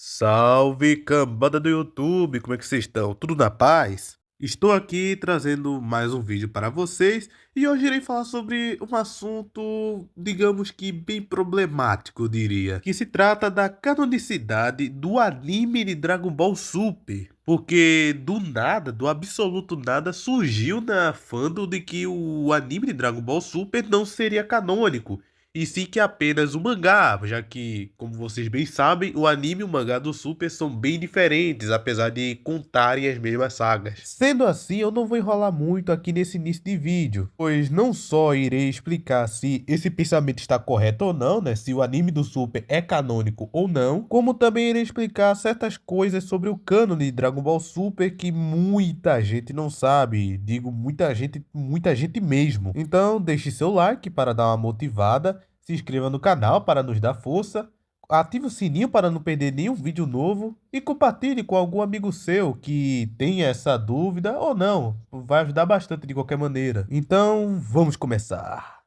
Salve, cambada do YouTube, como é que vocês estão? Tudo na paz? Estou aqui trazendo mais um vídeo para vocês e hoje irei falar sobre um assunto, digamos que bem problemático, eu diria, que se trata da canonicidade do anime de Dragon Ball Super. Porque do nada, do absoluto nada, surgiu na fandom de que o anime de Dragon Ball Super não seria canônico. E sim que apenas o mangá, já que, como vocês bem sabem, o anime e o mangá do Super são bem diferentes, apesar de contarem as mesmas sagas. Sendo assim, eu não vou enrolar muito aqui nesse início de vídeo, pois não só irei explicar se esse pensamento está correto ou não, né, se o anime do Super é canônico ou não, como também irei explicar certas coisas sobre o cânone de Dragon Ball Super que muita gente não sabe, digo muita gente mesmo. Então, deixe seu like para dar uma motivada. Se inscreva no canal para nos dar força, ative o sininho para não perder nenhum vídeo novo e compartilhe com algum amigo seu que tenha essa dúvida ou não. Vai ajudar bastante de qualquer maneira. Então, vamos começar.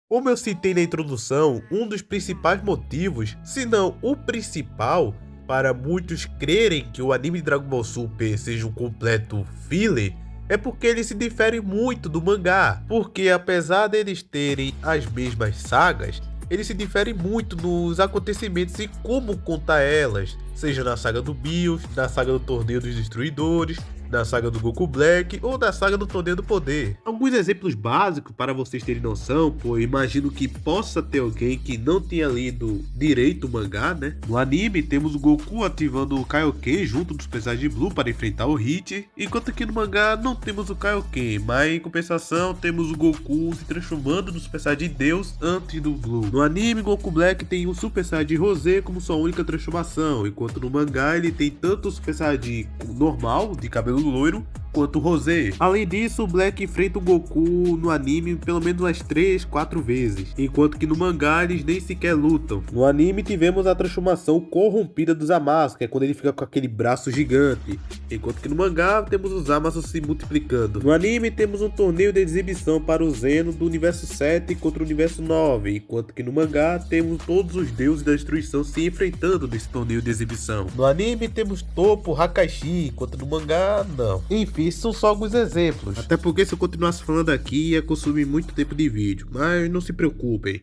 Como eu citei na introdução, um dos principais motivos, se não o principal, para muitos crerem que o anime de Dragon Ball Super seja um completo filler, é porque ele se difere muito do mangá, porque apesar deles terem as mesmas sagas, ele se difere muito nos acontecimentos e como contar elas, seja na saga do Bills, na saga do Torneio dos Destruidores, na saga do Goku Black ou na saga do Torneio do Poder. Alguns exemplos básicos para vocês terem noção, pois imagino que possa ter alguém que não tenha lido direito o mangá, né? No anime temos o Goku ativando o Kaioken junto do Super Saiyajin Blue para enfrentar o Hit, enquanto que no mangá não temos o Kaioken, mas em compensação temos o Goku se transformando no Super Saiyajin Deus antes do Blue. No anime, Goku Black tem o Super Saiyajin Rosé como sua única transformação, enquanto no mangá ele tem tanto o Super Saiyajin normal, de cabelo loiro, quanto o Rosé. Além disso, o Black enfrenta o Goku no anime pelo menos umas 3, 4 vezes, enquanto que no mangá eles nem sequer lutam. No anime tivemos a transformação corrompida do Zamasu, que é quando ele fica com aquele braço gigante, enquanto que no mangá temos os Zamasu se multiplicando. No anime temos um torneio de exibição para o Zeno do universo 7 contra o universo 9, enquanto que no mangá temos todos os deuses da destruição se enfrentando nesse torneio de exibição. No anime temos Toppo, Hakaishi, enquanto no mangá não. Enfim, são só alguns exemplos. Até porque se eu continuasse falando aqui ia consumir muito tempo de vídeo, mas não se preocupem.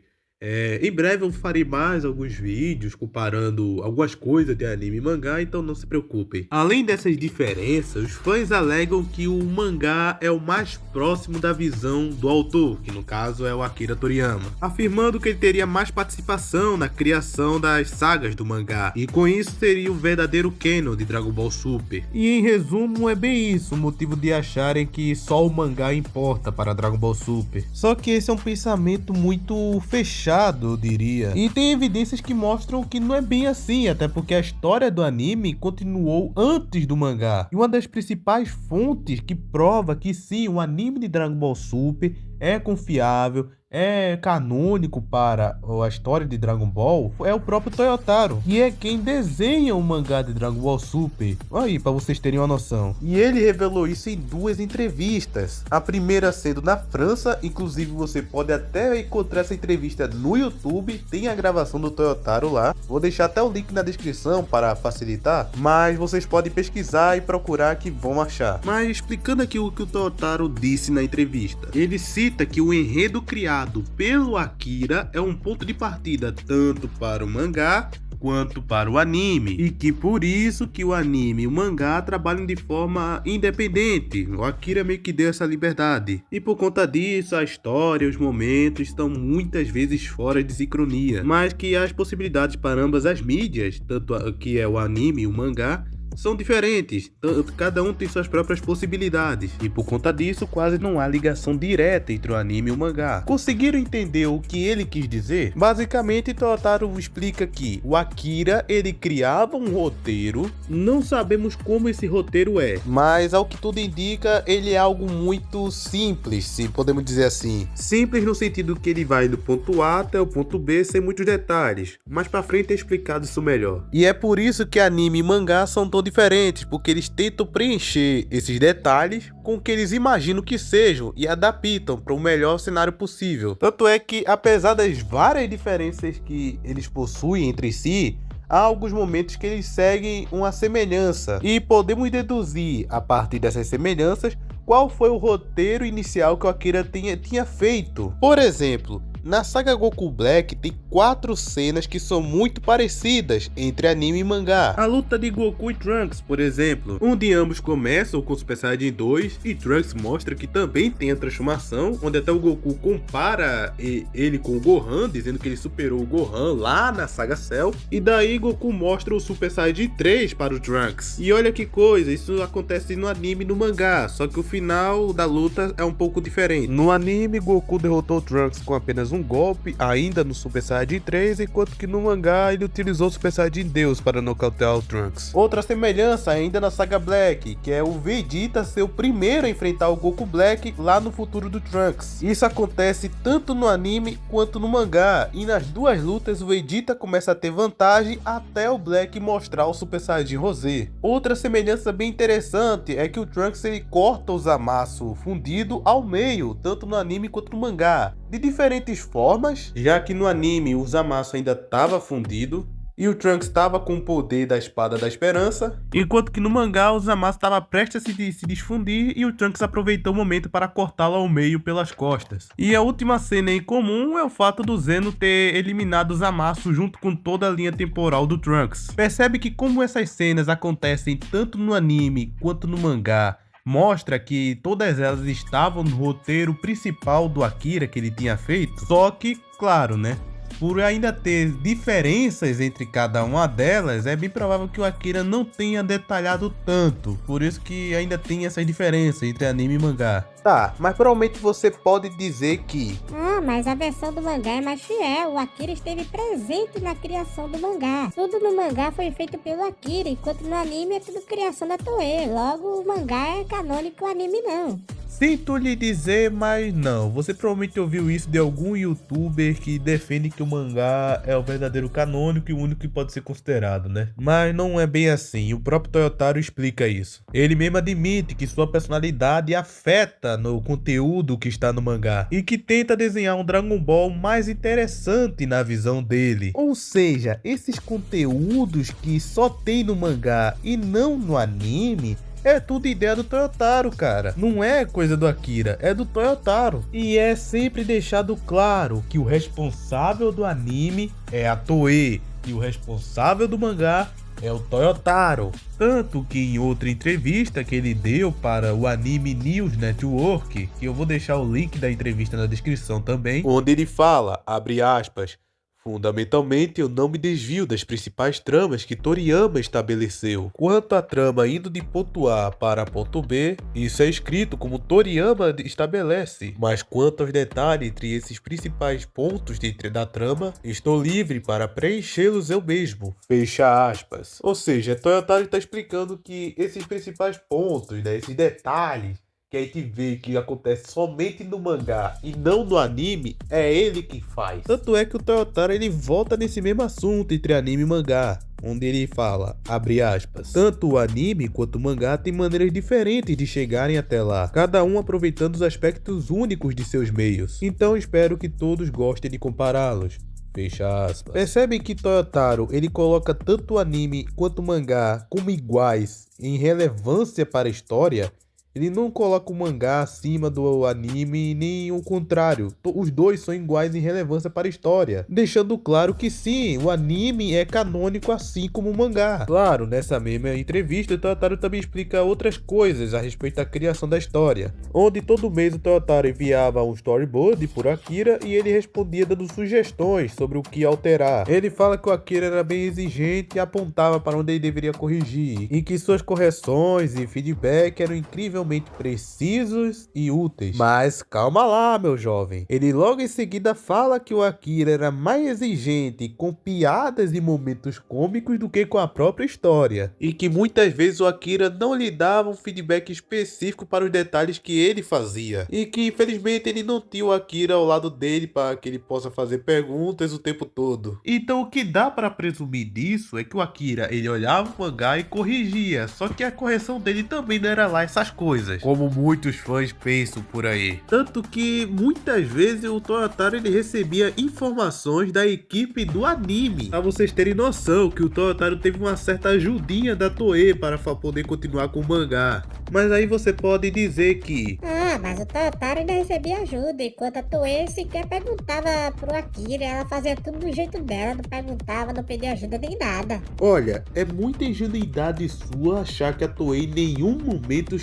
Em breve eu farei mais alguns vídeos comparando algumas coisas de anime e mangá, então não se preocupem. Além dessas diferenças, os fãs alegam que o mangá é o mais próximo da visão do autor, que no caso é o Akira Toriyama, afirmando que ele teria mais participação na criação das sagas do mangá, e com isso seria o verdadeiro canon de Dragon Ball Super. E em resumo, é bem isso o motivo de acharem que só o mangá importa para Dragon Ball Super. Só que esse é um pensamento muito fechado, eu diria. E tem evidências que mostram que não é bem assim, até porque a história do anime continuou antes do mangá. E uma das principais fontes que prova que sim, o anime de Dragon Ball Super é confiável, é canônico para a história de Dragon Ball, é o próprio Toyotaro, que é quem desenha o mangá de Dragon Ball Super. Aí, para vocês terem uma noção. E ele revelou isso em duas entrevistas. A primeira sendo na França, inclusive você pode até encontrar essa entrevista no YouTube, tem a gravação do Toyotaro lá. Vou deixar até o link na descrição para facilitar, mas vocês podem pesquisar e procurar que vão achar. Mas explicando aqui o que o Toyotaro disse na entrevista. Ele cita que o enredo criado pelo Akira é um ponto de partida tanto para o mangá quanto para o anime, e que por isso que o anime e o mangá trabalham de forma independente. O Akira meio que deu essa liberdade, e por conta disso a história e os momentos estão muitas vezes fora de sincronia, mas que as possibilidades para ambas as mídias, tanto que é o anime e o mangá, são diferentes, cada um tem suas próprias possibilidades, e por conta disso quase não há ligação direta entre o anime e o mangá. Conseguiram entender o que ele quis dizer? Basicamente, Toyotaro explica que o Akira, ele criava um roteiro, não sabemos como esse roteiro é, mas ao que tudo indica, ele é algo muito simples, se podemos dizer assim. Simples no sentido que ele vai do ponto A até o ponto B sem muitos detalhes, mas pra frente é explicado isso melhor. E é por isso que anime e mangá são todos diferentes, porque eles tentam preencher esses detalhes com o que eles imaginam que sejam e adaptam para o melhor cenário possível. Tanto é que, apesar das várias diferenças que eles possuem entre si, há alguns momentos que eles seguem uma semelhança e podemos deduzir, a partir dessas semelhanças, qual foi o roteiro inicial que o Akira tinha feito. Por exemplo, na saga Goku Black tem 4 cenas que são muito parecidas entre anime e mangá. A luta de Goku e Trunks, por exemplo, onde ambos começam com Super Saiyajin 2 e Trunks mostra que também tem a transformação, onde até o Goku compara ele com o Gohan, dizendo que ele superou o Gohan lá na saga Cell, e daí Goku mostra o Super Saiyajin 3 para o Trunks. E olha que coisa, isso acontece no anime e no mangá, só que o final da luta é um pouco diferente. No anime, Goku derrotou o Trunks com apenas um golpe, ainda no Super Saiyajin 3, enquanto que no mangá ele utilizou o Super Saiyajin Deus para nocautear o Trunks. Outra semelhança ainda na saga Black, que é o Vegeta ser o primeiro a enfrentar o Goku Black lá no futuro do Trunks. Isso acontece tanto no anime quanto no mangá, e nas duas lutas o Vegeta começa a ter vantagem até o Black mostrar o Super Saiyajin Rosé. Outra semelhança bem interessante é que o Trunks ele corta o Zamasu fundido ao meio, tanto no anime quanto no mangá, de diferentes formas, já que no anime o Zamasu ainda estava fundido e o Trunks estava com o poder da Espada da Esperança, enquanto que no mangá o Zamasu estava prestes a se desfundir e o Trunks aproveitou o momento para cortá-lo ao meio pelas costas. E a última cena em comum é o fato do Zeno ter eliminado o Zamasu junto com toda a linha temporal do Trunks. Percebe que como essas cenas acontecem tanto no anime quanto no mangá, mostra que todas elas estavam no roteiro principal do Akira que ele tinha feito, só que, claro, né? Por ainda ter diferenças entre cada uma delas, é bem provável que o Akira não tenha detalhado tanto. Por isso que ainda tem essas diferenças entre anime e mangá. Tá, mas provavelmente você pode dizer que... mas a versão do mangá é mais fiel. O Akira esteve presente na criação do mangá. Tudo no mangá foi feito pelo Akira, enquanto no anime é tudo criação da Toei. Logo, o mangá é canônico, o anime não. Sinto lhe dizer, mas não. Você provavelmente ouviu isso de algum youtuber que defende que o mangá é o verdadeiro canônico e o único que pode ser considerado, né? Mas não é bem assim. O próprio Toyotaro explica isso. Ele mesmo admite que sua personalidade afeta no conteúdo que está no mangá e que tenta desenhar um Dragon Ball mais interessante na visão dele. Ou seja, esses conteúdos que só tem no mangá e não no anime é tudo ideia do Toyotaro, cara. Não é coisa do Akira, é do Toyotaro. E é sempre deixado claro que o responsável do anime é a Toei e o responsável do mangá é o Toyotaro. Tanto que em outra entrevista que ele deu para o Anime News Network, que eu vou deixar o link da entrevista na descrição também, onde ele fala, abre aspas, fundamentalmente, eu não me desvio das principais tramas que Toriyama estabeleceu. Quanto à trama indo de ponto A para ponto B, isso é escrito como Toriyama estabelece. Mas quanto aos detalhes entre esses principais pontos da trama, estou livre para preenchê-los eu mesmo. Fecha aspas. Ou seja, Toyotaro está explicando que esses principais pontos, né, esses detalhes, que a gente vê que acontece somente no mangá e não no anime, é ele que faz. Tanto é que o Toyotaro ele volta nesse mesmo assunto entre anime e mangá, onde ele fala, abre aspas, tanto o anime quanto o mangá têm maneiras diferentes de chegarem até lá, cada um aproveitando os aspectos únicos de seus meios. Então espero que todos gostem de compará-los. Fecha aspas. Percebem que Toyotaro ele coloca tanto o anime quanto o mangá como iguais em relevância para a história? Ele não coloca o mangá acima do anime, nem o contrário. Os dois são iguais em relevância para a história. Deixando claro que sim, o anime é canônico assim como o mangá. Claro, nessa mesma entrevista, o Toyotaro também explica outras coisas a respeito da criação da história. Onde todo mês o Toyotaro enviava um storyboard por Akira e ele respondia dando sugestões sobre o que alterar. Ele fala que o Akira era bem exigente e apontava para onde ele deveria corrigir. E que suas correções e feedback eram incrivelmente precisos e úteis. Mas calma lá, meu jovem. Ele logo em seguida fala que o Akira era mais exigente com piadas e momentos cômicos do que com a própria história. E que muitas vezes o Akira não lhe dava um feedback específico para os detalhes que ele fazia. E que infelizmente ele não tinha o Akira ao lado dele para que ele possa fazer perguntas o tempo todo. Então o que dá para presumir disso é que o Akira ele olhava o mangá e corrigia. Só que a correção dele também não era lá essas coisas. coisas, como muitos fãs pensam por aí. Tanto que muitas vezes o Toyotaro ele recebia informações da equipe do anime. Pra vocês terem noção que o Toyotaro teve uma certa ajudinha da Toei para poder continuar com o mangá. Mas aí você pode dizer que... mas o Toyotaro ainda recebia ajuda, enquanto a Toei sequer perguntava pro Akira, ela fazia tudo do jeito dela, não perguntava, não pedia ajuda nem nada. Olha, é muita ingenuidade sua achar que a Toei em nenhum momento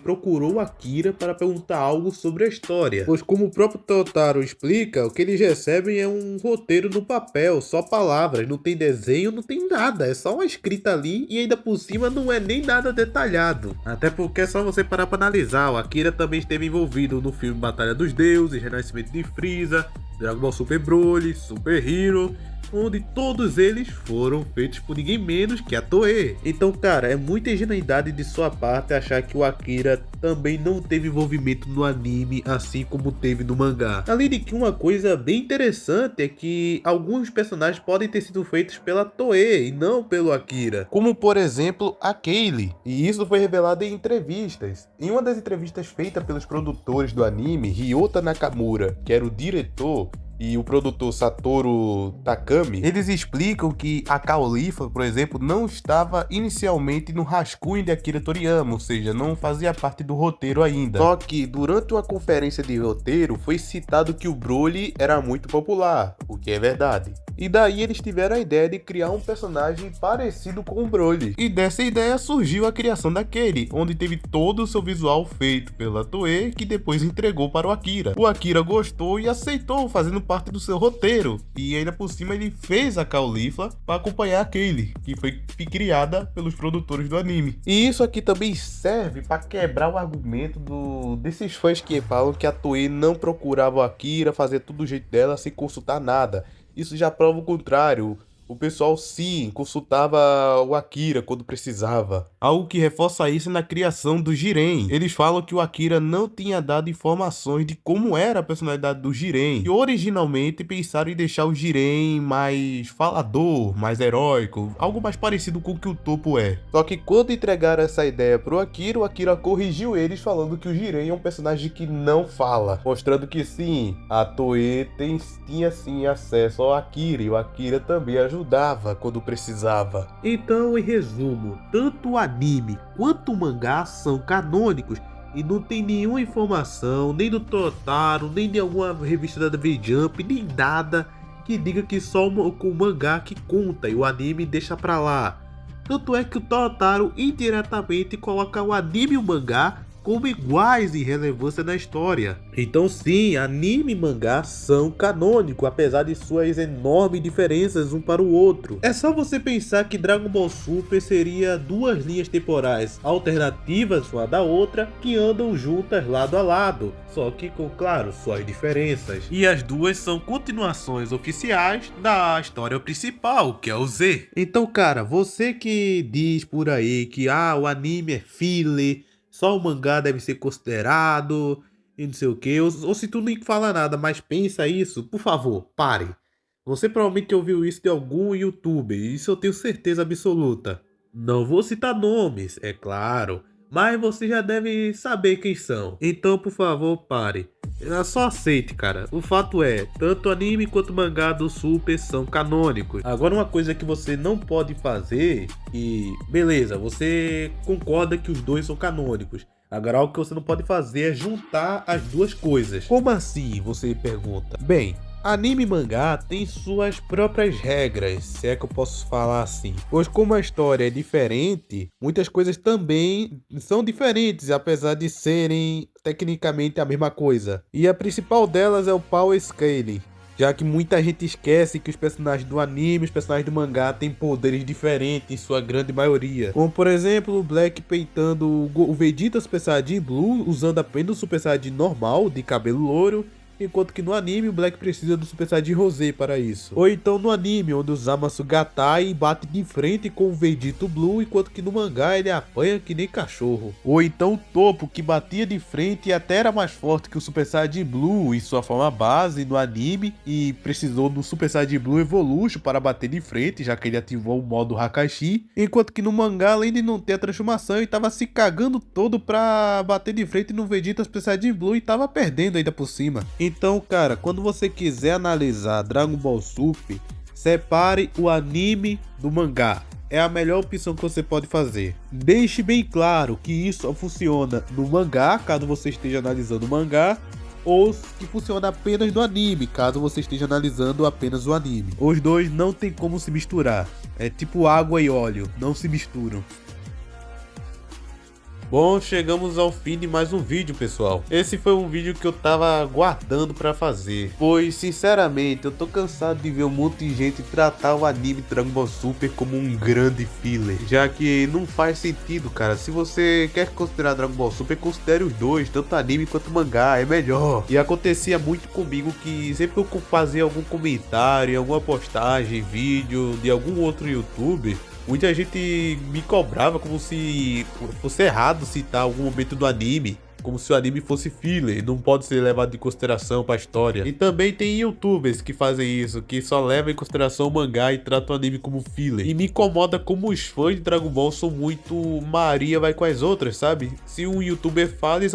procurou o Akira para perguntar algo sobre a história. Pois como o próprio Toyotaro explica, o que eles recebem é um roteiro no papel, só palavras, não tem desenho, não tem nada, é só uma escrita ali e ainda por cima não é nem nada detalhado. Até porque é só você parar para analisar, o Akira também esteve envolvido no filme Batalha dos Deuses, Renascimento de Frieza, Dragon Ball Super Broly, Super Hero, onde todos eles foram feitos por ninguém menos que a Toei. Então, cara, é muita ingenuidade de sua parte achar que o Akira também não teve envolvimento no anime, assim como teve no mangá. Além de que uma coisa bem interessante é que alguns personagens podem ter sido feitos pela Toei e não pelo Akira, como por exemplo a Kaylee, e isso foi revelado em entrevistas. Em uma das entrevistas feitas pelos produtores do anime, Ryota Nakamura, que era o diretor, e o produtor Satoru Takami, eles explicam que a Caulifla, por exemplo, não estava inicialmente no rascunho de Akira Toriyama, ou seja, não fazia parte do roteiro ainda. Só que durante uma conferência de roteiro foi citado que o Broly era muito popular, o que é verdade. E daí eles tiveram a ideia de criar um personagem parecido com o Broly. E dessa ideia surgiu a criação da Kaylee, onde teve todo o seu visual feito pela Toei, que depois entregou para o Akira. O Akira gostou e aceitou, fazendo parte do seu roteiro. E ainda por cima ele fez a Caulifla para acompanhar a Kaylee, que foi criada pelos produtores do anime. E isso aqui também serve para quebrar o argumento desses fãs que falam que a Toei não procurava o Akira, fazia tudo do jeito dela sem consultar nada. Isso já prova o contrário. O pessoal sim consultava o Akira quando precisava. Algo que reforça isso na criação do Jiren. Eles falam que o Akira não tinha dado informações de como era a personalidade do Jiren. E originalmente pensaram em deixar o Jiren mais falador, mais heróico, algo mais parecido com o que o Toppo é. Só que quando entregaram essa ideia pro Akira, o Akira corrigiu eles falando que o Jiren é um personagem que não fala. Mostrando que sim, a Toei tinha sim acesso ao Akira e o Akira também ajudava quando precisava. Então, em resumo, tanto o anime quanto o mangá são canônicos e não tem nenhuma informação, nem do Toyotaro, nem de alguma revista da V-Jump, nem nada que diga que só o mangá que conta e o anime deixa pra lá. Tanto é que o Toyotaro indiretamente coloca o anime e o mangá como iguais em relevância na história. Então sim, anime e mangá são canônicos, apesar de suas enormes diferenças um para o outro. É só você pensar que Dragon Ball Super seria duas linhas temporais alternativas uma da outra, que andam juntas lado a lado, só que com, claro, suas diferenças. E as duas são continuações oficiais da história principal, que é o Z. Então, cara, você que diz por aí que o anime é filler, só o mangá deve ser considerado e não sei o que, ou se tu nem fala nada, mas pensa isso, por favor, pare. Você provavelmente ouviu isso de algum youtuber, isso eu tenho certeza absoluta. Não vou citar nomes, é claro, mas você já deve saber quem são. Então, por favor, pare. Só aceite, cara. O fato é, tanto o anime quanto o mangá do Super são canônicos. Agora, uma coisa que você não pode fazer, e beleza, você concorda que os dois são canônicos. Agora, algo que você não pode fazer é juntar as duas coisas. Como assim? Você pergunta. Bem, anime e mangá tem suas próprias regras, se é que eu posso falar assim. Pois como a história é diferente, muitas coisas também são diferentes, apesar de serem tecnicamente a mesma coisa. E a principal delas é o Power Scaling, já que muita gente esquece que os personagens do anime e os personagens do mangá têm poderes diferentes em sua grande maioria. Como por exemplo, o Black peitando o Vegeta Super Saiyajin Blue usando apenas o Super Saiyajin normal, de cabelo loiro, enquanto que no anime o Black precisa do Super Saiyajin Rosé para isso. Ou então no anime, onde o Zamasu Gatai bate de frente com o Vegito Blue, enquanto que no mangá ele apanha que nem cachorro. Ou então o Toppo, que batia de frente e até era mais forte que o Super Saiyajin Blue em sua forma base no anime, e precisou do Super Saiyajin Blue Evolution para bater de frente, já que ele ativou o modo Hakashi, enquanto que no mangá, além de não ter a transformação, ele tava se cagando todo pra bater de frente no Vegeta Super Saiyajin Blue e tava perdendo ainda por cima. Então, cara, quando você quiser analisar Dragon Ball Super, separe o anime do mangá. É a melhor opção que você pode fazer. Deixe bem claro que isso só funciona no mangá, caso você esteja analisando o mangá, ou que funciona apenas no anime, caso você esteja analisando apenas o anime. Os dois não tem como se misturar. É tipo água e óleo, não se misturam. Bom, chegamos ao fim de mais um vídeo, pessoal. Esse foi um vídeo que eu tava aguardando pra fazer, pois, sinceramente, eu tô cansado de ver um monte de gente tratar o anime Dragon Ball Super como um grande filler, já que não faz sentido, cara. Se você quer considerar Dragon Ball Super, considere os dois, tanto anime quanto mangá, é melhor. E acontecia muito comigo que sempre que eu fazia algum comentário, alguma postagem, vídeo de algum outro youtuber, muita gente me cobrava como se fosse errado citar algum momento do anime, como se o anime fosse filler, não pode ser levado em consideração para a história. E também tem youtubers que fazem isso, que só levam em consideração o mangá e tratam o anime como filler. E me incomoda como os fãs de Dragon Ball são muito Maria vai com as outras, sabe? Se um youtuber fala, eles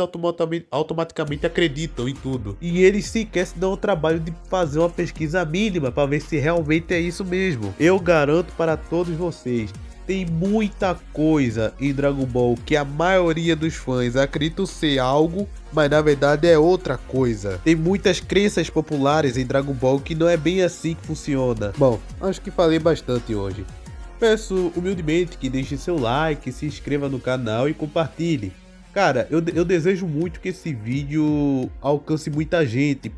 automaticamente acreditam em tudo. E eles sequer se dão o trabalho de fazer uma pesquisa mínima para ver se realmente é isso mesmo. Eu garanto para todos vocês, tem muita coisa em Dragon Ball que a maioria dos fãs acreditam ser algo, mas na verdade é outra coisa. Tem muitas crenças populares em Dragon Ball que não é bem assim que funciona. Bom, acho que falei bastante hoje. Peço humildemente que deixe seu like, se inscreva no canal e compartilhe. Cara, eu desejo muito que esse vídeo alcance muita gente,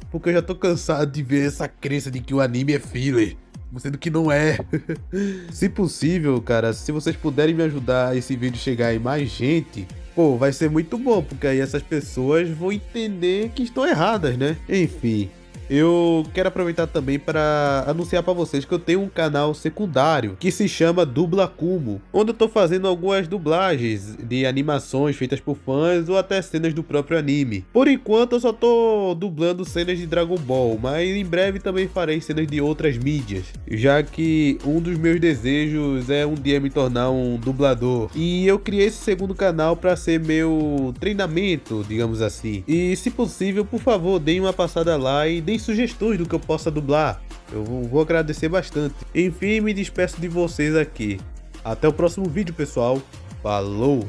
porque eu já tô cansado de ver essa crença de que o anime é filler, sendo que não é. Se possível, cara, se vocês puderem me ajudar a esse vídeo chegar em mais gente, pô, vai ser muito bom, porque aí essas pessoas vão entender que estão erradas, né? Enfim, eu quero aproveitar também para anunciar para vocês que eu tenho um canal secundário que se chama Dubla Kumo, onde eu tô fazendo algumas dublagens de animações feitas por fãs ou até cenas do próprio anime. Por enquanto eu só tô dublando cenas de Dragon Ball, mas em breve também farei cenas de outras mídias, já que um dos meus desejos é um dia me tornar um dublador. E eu criei esse segundo canal para ser meu treinamento, digamos assim. E se possível, por favor, deem uma passada lá e deem sugestões do que eu possa dublar. Eu vou agradecer bastante. Enfim, me despeço de vocês aqui. Até o próximo vídeo, pessoal. Falou!